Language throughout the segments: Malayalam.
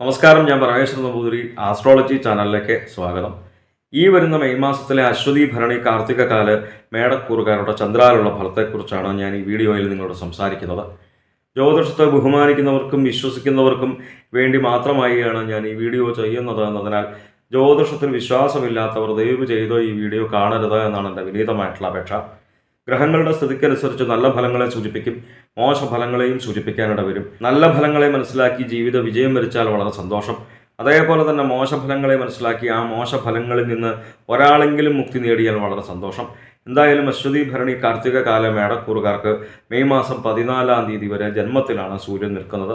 നമസ്കാരം, ഞാൻ പരമേശ്വരൻ നമ്പൂതിരി. ആസ്ട്രോളജി ചാനലിലേക്ക് സ്വാഗതം. ഈ വരുന്ന മെയ് മാസത്തിലെ അശ്വതി ഭരണി കാർത്തിക കാല് മേടക്കൂറുകാരുടെ ചന്ദ്രാലുള്ള ഫലത്തെക്കുറിച്ചാണ് ഞാൻ ഈ വീഡിയോയിൽ നിങ്ങളോട് സംസാരിക്കുന്നത്. ജ്യോതിഷത്തെ ബഹുമാനിക്കുന്നവർക്കും വിശ്വസിക്കുന്നവർക്കും വേണ്ടി മാത്രമായാണ് ഞാൻ ഈ വീഡിയോ ചെയ്യുന്നത് എന്നതിനാൽ ജ്യോതിഷത്തിൽ വിശ്വാസമില്ലാത്തവർ ദയവ് ചെയ്തോ ഈ വീഡിയോ കാണരുത് എന്നാണ് എൻ്റെ വിനീതമായിട്ടുള്ള അപേക്ഷ. ഗ്രഹങ്ങളുടെ സ്ഥിതിക്കനുസരിച്ച് നല്ല ഫലങ്ങളെ സൂചിപ്പിക്കും, മോശ ഫലങ്ങളെയും സൂചിപ്പിക്കാനിട വരും. നല്ല ഫലങ്ങളെ മനസ്സിലാക്കി ജീവിത വിജയം വരിച്ചാൽ വളരെ സന്തോഷം. അതേപോലെ തന്നെ മോശഫലങ്ങളെ മനസ്സിലാക്കി ആ മോശഫലങ്ങളിൽ നിന്ന് ഒരാളെങ്കിലും മുക്തി നേടിയാൽ വളരെ സന്തോഷം. എന്തായാലും അശ്വതി ഭരണി കാർത്തിക കാല മേടക്കൂറുകാർക്ക് മെയ് മാസം 14-ാം തീയതി വരെ ജന്മത്തിലാണ് സൂര്യൻ നിൽക്കുന്നത്.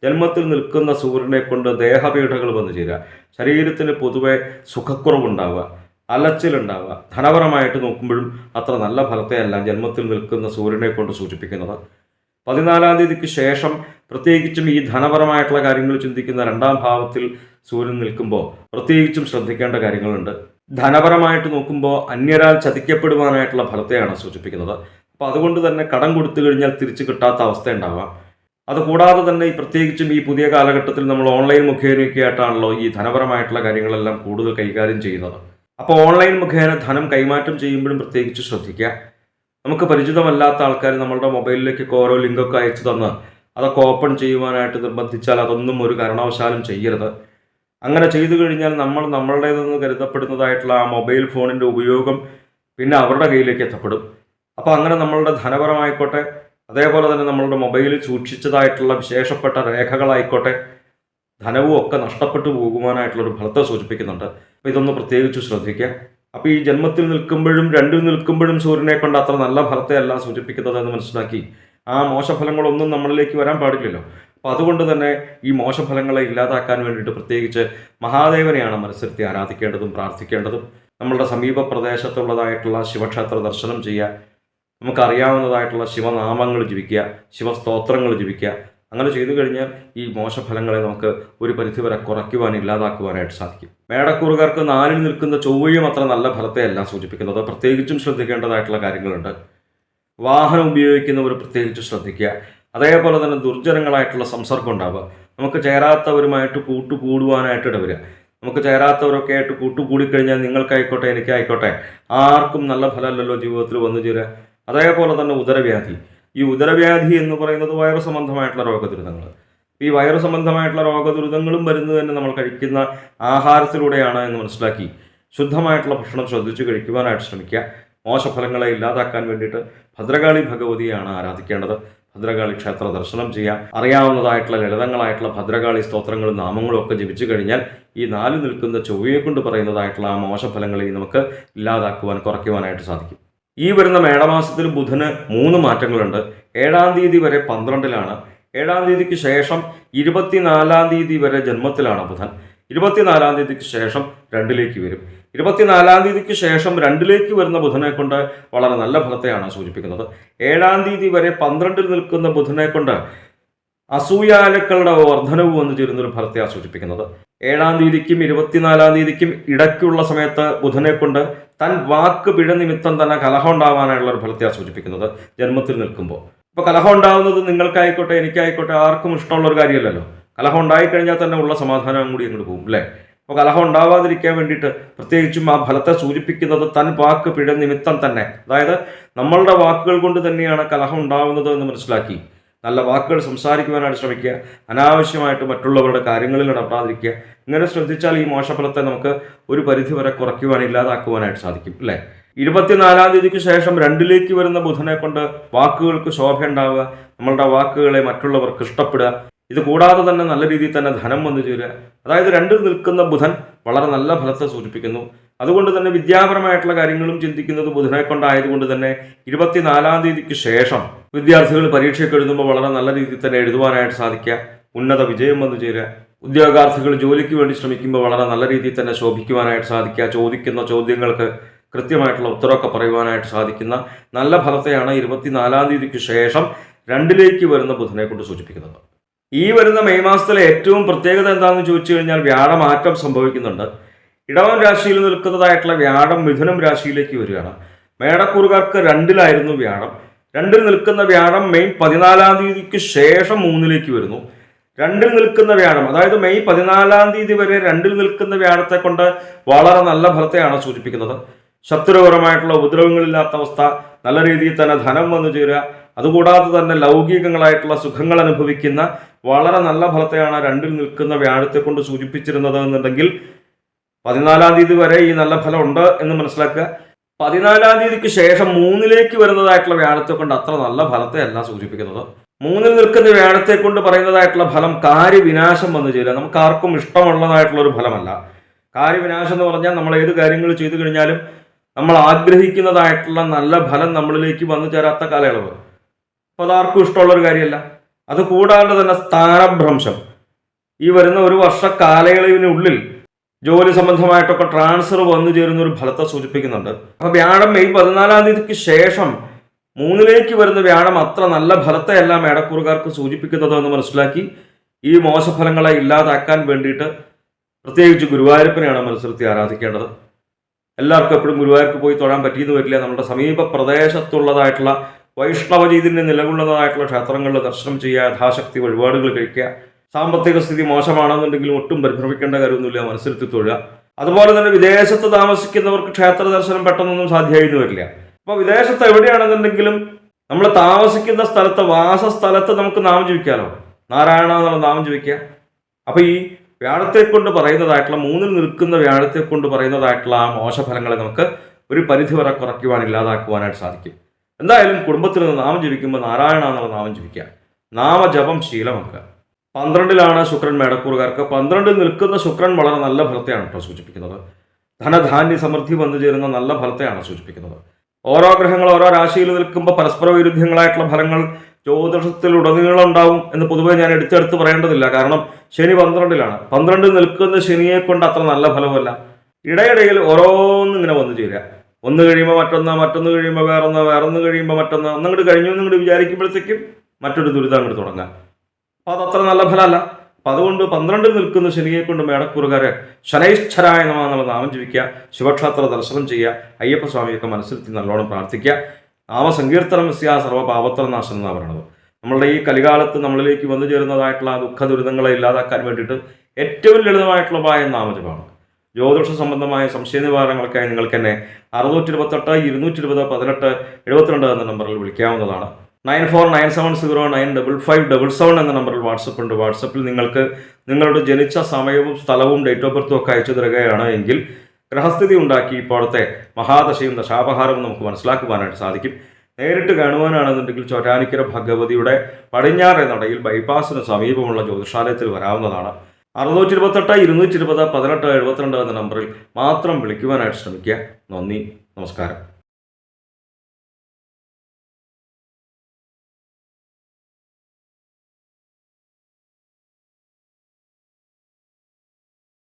ജന്മത്തിൽ നിൽക്കുന്ന സൂര്യനെ കൊണ്ട് ദേഹപീഠകൾ വന്നു ചേരുക, ശരീരത്തിന് പൊതുവെ സുഖക്കുറവുണ്ടാവുക, അലച്ചിലുണ്ടാവുക, ധനപരമായിട്ട് നോക്കുമ്പോഴും അത്ര നല്ല ഫലത്തെയല്ല ജന്മത്തിൽ നിൽക്കുന്ന സൂര്യനെ കൊണ്ട് സൂചിപ്പിക്കുന്നത്. 14-ാം തീയതിക്ക് ശേഷം പ്രത്യേകിച്ചും ഈ ധനപരമായിട്ടുള്ള കാര്യങ്ങൾ ചിന്തിക്കുന്ന 2-ാം ഭാവത്തിൽ സൂര്യൻ നിൽക്കുമ്പോൾ പ്രത്യേകിച്ചും ശ്രദ്ധിക്കേണ്ട കാര്യങ്ങളുണ്ട്. ധനപരമായിട്ട് നോക്കുമ്പോൾ അന്യരാൽ ചതിക്കപ്പെടുവാനായിട്ടുള്ള ഫലത്തെയാണ് സൂചിപ്പിക്കുന്നത്. അപ്പോൾ അതുകൊണ്ട് തന്നെ കടം കൊടുത്തു കഴിഞ്ഞാൽ തിരിച്ചു കിട്ടാത്ത അവസ്ഥ ഉണ്ടാവാം. അതുകൂടാതെ തന്നെ പ്രത്യേകിച്ചും ഈ പുതിയ കാലഘട്ടത്തിൽ നമ്മൾ ഓൺലൈൻ മുഖേനയൊക്കെ ആയിട്ടാണല്ലോ ഈ ധനപരമായിട്ടുള്ള കാര്യങ്ങളെല്ലാം കൂടുതൽ കൈകാര്യം ചെയ്യുന്നത്. അപ്പോൾ ഓൺലൈൻ മുഖേന ധനം കൈമാറ്റം ചെയ്യുമ്പോഴും പ്രത്യേകിച്ച് ശ്രദ്ധിക്കുക. നമുക്ക് പരിചിതമല്ലാത്ത ആൾക്കാർ നമ്മളുടെ മൊബൈലിലേക്ക് ഓരോ ലിങ്കൊക്കെ അയച്ചു തന്ന് അതൊക്കെ ഓപ്പൺ ചെയ്യുവാനായിട്ട് നിർബന്ധിച്ചാൽ അതൊന്നും ഒരു കാരണവശാലും ചെയ്യരുത്. അങ്ങനെ ചെയ്തു കഴിഞ്ഞാൽ നമ്മളുടേതെന്ന് കരുതപ്പെടുന്നതായിട്ടുള്ള ആ മൊബൈൽ ഫോണിൻ്റെ ഉപയോഗം പിന്നെ അവരുടെ കയ്യിലേക്ക് എത്തപ്പെടും. അപ്പോൾ അങ്ങനെ നമ്മളുടെ ധനപരമായിക്കോട്ടെ, അതേപോലെ തന്നെ നമ്മളുടെ മൊബൈലിൽ സൂക്ഷിച്ചതായിട്ടുള്ള വിശേഷപ്പെട്ട രേഖകളായിക്കോട്ടെ, ധനവും ഒക്കെ നഷ്ടപ്പെട്ടു പോകുവാനായിട്ടുള്ളൊരു ഫലത്തെ സൂചിപ്പിക്കുന്നുണ്ട്. അപ്പോൾ ഇതൊന്ന് പ്രത്യേകിച്ച് ശ്രദ്ധിക്കുക. അപ്പോൾ ഈ ജന്മത്തിൽ നിൽക്കുമ്പോഴും രണ്ടിൽ നിൽക്കുമ്പോഴും സൂര്യനെ കൊണ്ട് അത്ര നല്ല ഫലത്തെ അല്ല സൂചിപ്പിക്കുന്നത് എന്ന് മനസ്സിലാക്കി ആ മോശഫലങ്ങളൊന്നും നമ്മളിലേക്ക് വരാൻ പാടില്ലല്ലോ. അപ്പോൾ അതുകൊണ്ട് തന്നെ ഈ മോശഫലങ്ങളെ ഇല്ലാതാക്കാൻ വേണ്ടിയിട്ട് പ്രത്യേകിച്ച് മഹാദേവനെയാണ് മനസ്സിരുത്തി ആരാധിക്കേണ്ടതും പ്രാർത്ഥിക്കേണ്ടതും. നമ്മളുടെ സമീപ പ്രദേശത്തുള്ളതായിട്ടുള്ള ശിവക്ഷേത്ര ദർശനം ചെയ്യുക, നമുക്കറിയാവുന്നതായിട്ടുള്ള ശിവനാമങ്ങൾ ജപിക്കുക, ശിവസ്തോത്രങ്ങൾ ജപിക്കുക. അങ്ങനെ ചെയ്തു കഴിഞ്ഞാൽ ഈ മോശഫലങ്ങളെ നമുക്ക് ഒരു പരിധിവരെ കുറയ്ക്കുവാൻ, ഇല്ലാതാക്കുവാനായിട്ട് സാധിക്കും. മേടക്കൂറുകാർക്ക് 4-ൽ നിൽക്കുന്ന ചൊവ്വയും അത്ര നല്ല ഫലത്തെയല്ല സൂചിപ്പിക്കുന്നത്. പ്രത്യേകിച്ചും ശ്രദ്ധിക്കേണ്ടതായിട്ടുള്ള കാര്യങ്ങളുണ്ട്. വാഹനം ഉപയോഗിക്കുന്നവർ പ്രത്യേകിച്ച് ശ്രദ്ധിക്കുക. അതേപോലെ തന്നെ ദുർജനങ്ങളായിട്ടുള്ള സംസർഗം ഉണ്ടാവുക, നമുക്ക് ചേരാത്തവരുമായിട്ട് കൂട്ടുകൂടുവാനായിട്ട് ഇടവരിക. നമുക്ക് ചേരാത്തവരൊക്കെ ആയിട്ട് കൂട്ടുകൂടിക്കഴിഞ്ഞാൽ നിങ്ങൾക്കായിക്കോട്ടെ എനിക്കായിക്കോട്ടെ ആർക്കും നല്ല ഫലമല്ലല്ലോ ജീവിതത്തിൽ വന്നു ചേരുക. അതേപോലെ തന്നെ ഉദരവ്യാധി. ഈ ഉദരവ്യാധി എന്ന് പറയുന്നത് വൈറസ് സംബന്ധമായിട്ടുള്ള രോഗദുരിതങ്ങൾ. ഈ വൈറസ് സംബന്ധമായിട്ടുള്ള രോഗദുരിതങ്ങളും വരുന്നത് തന്നെ നമ്മൾ കഴിക്കുന്ന ആഹാരത്തിലൂടെയാണ് എന്ന് മനസ്സിലാക്കി ശുദ്ധമായിട്ടുള്ള ഭക്ഷണം ശ്രദ്ധിച്ച് കഴിക്കുവാനായിട്ട് ശ്രമിക്കുക. മോശഫലങ്ങളെ ഇല്ലാതാക്കാൻ വേണ്ടിയിട്ട് ഭദ്രകാളി ഭഗവതിയാണ് ആരാധിക്കേണ്ടത്. ഭദ്രകാളി ക്ഷേത്ര ദർശനം ചെയ്യാം. അറിയാവുന്നതായിട്ടുള്ള ലളിതങ്ങളായിട്ടുള്ള ഭദ്രകാളി സ്തോത്രങ്ങളും നാമങ്ങളും ഒക്കെ ജപിച്ചു കഴിഞ്ഞാൽ ഈ 4 നിൽക്കുന്ന ചൊവ്വയെ കൊണ്ട് പറയുന്നതായിട്ടുള്ള ആ മോശഫലങ്ങളെ നമുക്ക് ഇല്ലാതാക്കുവാൻ, കുറയ്ക്കുവാനായിട്ട് സാധിക്കും. ഈ വരുന്ന മേടമാസത്തിൽ ബുധന് 3 മാറ്റങ്ങളുണ്ട്. 7-ാം തീയതി വരെ 12-ലാണ്. 7-ാം തീയതിക്ക് ശേഷം 24-ാം തീയതി വരെ ജന്മത്തിലാണ് ബുധൻ. 24-ാം തീയതിക്ക് ശേഷം 2-ലേക്ക് വരും. 24-ാം തീയതിക്ക് ശേഷം 2-ലേക്ക് വരുന്ന ബുധനെ കൊണ്ട് വളരെ നല്ല ഫലത്തെയാണ് സൂചിപ്പിക്കുന്നത്. 7-ാം തീയതി വരെ 12-ൽ നിൽക്കുന്ന ബുധനെ കൊണ്ട് അസൂയാലുക്കളുടെ വർധനവ് വന്നു ചേരുന്നൊരു ഫലത്തെയാണ് സൂചിപ്പിക്കുന്നത്. 7-ാം തീയതിക്കും 24-ാം തീയതിക്കും ഇടയ്ക്കുള്ള സമയത്ത് ബുധനെ കൊണ്ട് താൻ വാക്ക് പിഴ നിമിത്തം തന്നെ കലഹം ഉണ്ടാവാനായുള്ള ഒരു ഫലത്തെയാണ് സൂചിപ്പിക്കുന്നത് ജന്മത്തിൽ നിൽക്കുമ്പോൾ. ഇപ്പോൾ കലഹം ഉണ്ടാവുന്നത് നിങ്ങൾക്കായിക്കോട്ടെ എനിക്കായിക്കോട്ടെ ആർക്കും ഇഷ്ടമുള്ള ഒരു കാര്യമല്ലല്ലോ. കലഹം ഉണ്ടായിക്കഴിഞ്ഞാൽ തന്നെ ഉള്ള സമാധാനം കൂടി അങ്ങോട്ട് പോകും അല്ലേ. അപ്പോൾ കലഹം ഉണ്ടാവാതിരിക്കാൻ വേണ്ടിയിട്ട് പ്രത്യേകിച്ചും ആ ഫലത്തെ സൂചിപ്പിക്കുന്നത് തൻ വാക്ക് പിഴ നിമിത്തം തന്നെ, അതായത് നമ്മളുടെ വാക്കുകൾ കൊണ്ട് തന്നെയാണ് കലഹം ഉണ്ടാവുന്നത് എന്ന് മനസ്സിലാക്കി നല്ല വാക്കുകൾ സംസാരിക്കുവാനായിട്ട് ശ്രമിക്കുക. അനാവശ്യമായിട്ട് മറ്റുള്ളവരുടെ കാര്യങ്ങളിൽ ഇടപെടാതിരിക്കുക. ഇങ്ങനെ ശ്രദ്ധിച്ചാൽ ഈ മോശഫലത്തെ നമുക്ക് ഒരു പരിധിവരെ കുറയ്ക്കുവാൻ, ഇല്ലാതാക്കുവാനായിട്ട് സാധിക്കും അല്ലേ. 24-ാം തീയതിക്ക് ശേഷം 2-ലേക്ക് വരുന്ന ബുധനെ കൊണ്ട് വാക്കുകൾക്ക് ശോഭ ഉണ്ടാവുക, നമ്മളുടെ വാക്കുകളെ മറ്റുള്ളവർക്ക് ഇഷ്ടപ്പെടുക. ഇത് കൂടാതെ തന്നെ നല്ല രീതിയിൽ തന്നെ ധനം വന്നു ചേരുക. അതായത് 2-ൽ നിൽക്കുന്ന ബുധൻ വളരെ നല്ല ഫലത്തെ സൂചിപ്പിക്കുന്നു. അതുകൊണ്ട് തന്നെ വിദ്യാപരമായിട്ടുള്ള കാര്യങ്ങളും ചിന്തിക്കുന്നത് ബുധനെ കൊണ്ടായതുകൊണ്ട് തന്നെ 24-ാം തീയതിക്ക് ശേഷം വിദ്യാർത്ഥികൾ പരീക്ഷയ്ക്ക് എഴുതുമ്പോൾ വളരെ നല്ല രീതിയിൽ തന്നെ എഴുതുവാനായിട്ട് സാധിക്കുക, ഉന്നത വിജയം വന്നു ചേരുക. ഉദ്യോഗാർത്ഥികൾ ജോലിക്ക് വേണ്ടി ശ്രമിക്കുമ്പോൾ വളരെ നല്ല രീതിയിൽ തന്നെ ശോഭിക്കുവാനായിട്ട് സാധിക്കുക. ചോദിക്കുന്ന ചോദ്യങ്ങൾക്ക് കൃത്യമായിട്ടുള്ള ഉത്തരവൊക്കെ പറയുവാനായിട്ട് സാധിക്കുന്ന നല്ല ഫലത്തെയാണ് 24-ാം തീയതിക്ക് ശേഷം 2-ലേക്ക് വരുന്ന ബുധനെ കൊണ്ട് സൂചിപ്പിക്കുന്നത്. ഈ വരുന്ന മെയ് മാസത്തിലെ ഏറ്റവും പ്രത്യേകത എന്താണെന്ന് ചോദിച്ചു കഴിഞ്ഞാൽ വ്യാഴമാറ്റം സംഭവിക്കുന്നുണ്ട്. ഇടവം രാശിയിൽ നിൽക്കുന്നതായിട്ടുള്ള വ്യാഴം മിഥുനം രാശിയിലേക്ക് വരികയാണ്. മേടക്കൂറുകാർക്ക് 2-ലായിരുന്നു വ്യാഴം. 2-ൽ നിൽക്കുന്ന വ്യാഴം മെയ് 14-ാം തീയതിക്ക് ശേഷം 3-ലേക്ക് വരുന്നു. രണ്ടിൽ നിൽക്കുന്ന വ്യാഴം, അതായത് മെയ് 14 തീയതി വരെ രണ്ടിൽ നിൽക്കുന്ന വ്യാഴത്തെ കൊണ്ട് വളരെ നല്ല ഫലത്തെയാണ് സൂചിപ്പിക്കുന്നത്. ശത്രുപരമായിട്ടുള്ള ഉപദ്രവങ്ങളില്ലാത്ത അവസ്ഥ, നല്ല രീതിയിൽ തന്നെ ധനം വന്നു ചേരുക, അതുകൂടാതെ തന്നെ ലൗകികങ്ങളായിട്ടുള്ള സുഖങ്ങൾ അനുഭവിക്കുന്ന വളരെ നല്ല ഫലത്തെയാണ് രണ്ടിൽ നിൽക്കുന്ന വ്യാഴത്തെ കൊണ്ട് സൂചിപ്പിച്ചിരുന്നത് എന്നുണ്ടെങ്കിൽ 14 തീയതി വരെ ഈ നല്ല ഫലം ഉണ്ട് എന്ന് മനസ്സിലാക്കുക. 14 തീയതിക്ക് ശേഷം 3ലേക്ക് വരുന്നതായിട്ടുള്ള വ്യാഴത്തെ കൊണ്ട് അത്ര നല്ല ഫലത്തെ അല്ല സൂചിപ്പിക്കുന്നത്. 3ൽ നിൽക്കുന്ന വ്യാഴത്തെ കൊണ്ട് പറയുന്നതായിട്ടുള്ള ഫലം കാര്യവിനാശം വന്നു ചേരുക. നമുക്ക് ആർക്കും ഇഷ്ടമുള്ളതായിട്ടുള്ള ഒരു ഫലമല്ല. കാര്യവിനാശം എന്ന് പറഞ്ഞാൽ നമ്മൾ ഏത് കാര്യങ്ങൾ ചെയ്തു കഴിഞ്ഞാലും നമ്മൾ ആഗ്രഹിക്കുന്നതായിട്ടുള്ള നല്ല ഫലം നമ്മളിലേക്ക് വന്നു ചേരാത്ത കാലയളവ്. അപ്പോൾ അതാർക്കും ഇഷ്ടമുള്ളൊരു കാര്യമല്ല. അത് കൂടാതെ തന്നെ സ്ഥാനഭ്രംശം, ഈ വരുന്ന ഒരു വർഷ കാലയളവിനുള്ളിൽ ജോലി സംബന്ധമായിട്ടൊക്കെ ട്രാൻസ്ഫർ വന്നു ചേരുന്ന ഒരു ഫലത്തെ സൂചിപ്പിക്കുന്നുണ്ട്. അപ്പൊ വ്യാഴം മെയ് 14 തീയതിക്ക് ശേഷം 3ലേക്ക് വരുന്ന വ്യാഴം അത്ര നല്ല ഫലത്തെയല്ല മേടക്കൂറുകാർക്ക് സൂചിപ്പിക്കുന്നത് എന്ന് മനസ്സിലാക്കി ഈ മോശഫലങ്ങളെ ഇല്ലാതാക്കാൻ വേണ്ടിയിട്ട് പ്രത്യേകിച്ച് ഗുരുവായൂരപ്പനെയാണ് മനസ്സിലത്തി ആരാധിക്കേണ്ടത്. എല്ലാവർക്കും എപ്പോഴും ഗുരുവായൂർക്ക് പോയി തൊഴാൻ പറ്റിയെന്ന് വരില്ല. നമ്മുടെ സമീപ പ്രദേശത്തുള്ളതായിട്ടുള്ള വൈഷ്ണവ ചൈതന്യം നിലകൊള്ളുന്നതായിട്ടുള്ള ക്ഷേത്രങ്ങളിൽ ദർശനം ചെയ്യുക, യഥാശക്തി വഴിപാടുകൾ കഴിക്കുക. സാമ്പത്തിക സ്ഥിതി മോശമാണെന്നുണ്ടെങ്കിലും ഒട്ടും പരിഭ്രമിക്കേണ്ട കാര്യമൊന്നുമില്ല, മനസ്സിലെത്തി തൊഴുക. അതുപോലെ തന്നെ വിദേശത്ത് താമസിക്കുന്നവർക്ക് ക്ഷേത്ര ദർശനം പെട്ടെന്നൊന്നും സാധ്യമായിരുന്നു വരില്ല. അപ്പോൾ വിദേശത്ത് എവിടെയാണെന്നുണ്ടെങ്കിലും നമ്മൾ താമസിക്കുന്ന സ്ഥലത്ത്, വാസസ്ഥലത്ത് നമുക്ക് നാമം ജപിക്കാമല്ലോ, നാരായണ എന്നുള്ള നാമം ജപിക്കുക. അപ്പോൾ ഈ വ്യാഴത്തെ കൊണ്ട് പറയുന്നതായിട്ടുള്ള 3ൽ നിൽക്കുന്ന വ്യാഴത്തെ കൊണ്ട് പറയുന്നതായിട്ടുള്ള ആ മോശഫലങ്ങളെ നമുക്ക് ഒരു പരിധി വരെ കുറയ്ക്കുവാൻ, ഇല്ലാതാക്കുവാനായിട്ട് സാധിക്കും. എന്തായാലും കുടുംബത്തിൽ നിന്ന് നാമം ജപിക്കുമ്പോൾ നാരായണ എന്നുള്ള നാമം ജപിക്കുക, നാമജപം ശീലമാക്കുക. 12ലാണ് ശുക്രൻ മേടക്കൂറുകാർക്ക്. 12ൽ നിൽക്കുന്ന ശുക്രൻ വളരെ നല്ല ഫലത്തെയാണ് കേട്ടോ സൂചിപ്പിക്കുന്നത്. ധനധാന്യ സമൃദ്ധി വന്നു ചേരുന്ന നല്ല ഫലത്തെയാണ് സൂചിപ്പിക്കുന്നത്. ഓരോ ഗ്രഹങ്ങൾ ഓരോ രാശിയിൽ നിൽക്കുമ്പോൾ പരസ്പര വിരുദ്ധങ്ങളായിട്ടുള്ള ഫലങ്ങൾ ജ്യോതിഷത്തിൽ ഉടനീളം ഉണ്ടാവും എന്ന് പൊതുവെ ഞാൻ എടുത്തെടുത്ത് പറയേണ്ടതില്ല. കാരണം ശനി 12ലാണ്. 12ൽ നിൽക്കുന്ന ശനിയെ കൊണ്ട് അത്ര നല്ല ഫലമല്ല. ഇടയിടയിൽ ഓരോന്നും ഇങ്ങനെ വന്നു ചേരുക. ഒന്ന് കഴിയുമ്പോൾ മറ്റൊന്ന് കഴിയുമ്പോൾ വേറൊന്ന് കഴിയുമ്പോൾ മറ്റൊന്ന്, ഒന്നങ്ങോട്ട് കഴിഞ്ഞു എന്നിങ്ങോട്ട് വിചാരിക്കുമ്പോഴത്തേക്കും മറ്റൊരു ദുരിതം അങ്ങോട്ട് തുടങ്ങാം. അപ്പോൾ അതത്ര നല്ല ഫലമല്ല. അപ്പം അതുകൊണ്ട് 12ൽ നിൽക്കുന്ന ശനിയെ കൊണ്ട് മേടക്കൂറുകാരെ ശനൈശ്വരായ എന്നുള്ള നാമം ജപിക്കുക, ശിവക്ഷേത്ര ദർശനം ചെയ്യുക, അയ്യപ്പസ്വാമിയൊക്കെ മനസ്സിലെത്തി നല്ലോണം പ്രാർത്ഥിക്കുക. നാമസങ്കീർത്തനം സർവ്വപാപത്രനാശനം എന്നാണ് പറയുന്നത്. നമ്മളുടെ ഈ കലികാലത്ത് നമ്മളിലേക്ക് വന്നു ചേരുന്നതായിട്ടുള്ള ദുഃഖ ദുരിതങ്ങളെ ഇല്ലാതാക്കാൻ വേണ്ടിയിട്ട് ഏറ്റവും ലളിതമായിട്ടുള്ള ഉപായം നാമജപമാണ്. ജ്യോതിഷ സംബന്ധമായ സംശയ നിവാരണങ്ങൾക്കായി നിങ്ങൾക്ക് എന്നെ 628 220 18 72 എന്ന നമ്പറിൽ വിളിക്കാവുന്നതാണ്. 9497095577 എന്ന നമ്പറിൽ വാട്സപ്പ് ഉണ്ട്. വാട്സപ്പിൽ നിങ്ങൾക്ക് നിങ്ങളുടെ ജനിച്ച സമയവും സ്ഥലവും ഡേറ്റ് ഓഫ് ബർത്തും ഒക്കെ അയച്ചു തരികയാണ് എങ്കിൽ ഗ്രഹസ്ഥിതി ഉണ്ടാക്കി ഇപ്പോഴത്തെ മഹാദശയും ദശാപഹാരവും നമുക്ക് മനസ്സിലാക്കുവാനായിട്ട് സാധിക്കും. നേരിട്ട് കാണുവാനാണെന്നുണ്ടെങ്കിൽ ചോറ്റാനിക്കര ഭഗവതിയുടെ പടിഞ്ഞാറേ നടയിൽ ബൈപ്പാസിന് സമീപമുള്ള ജ്യോതിഷാലയത്തിൽ വരാവുന്നതാണ്. 628 220 18 72 എന്ന നമ്പറിൽ മാത്രം വിളിക്കുവാനായിട്ട് ശ്രമിക്കുക. നന്ദി, നമസ്കാരം.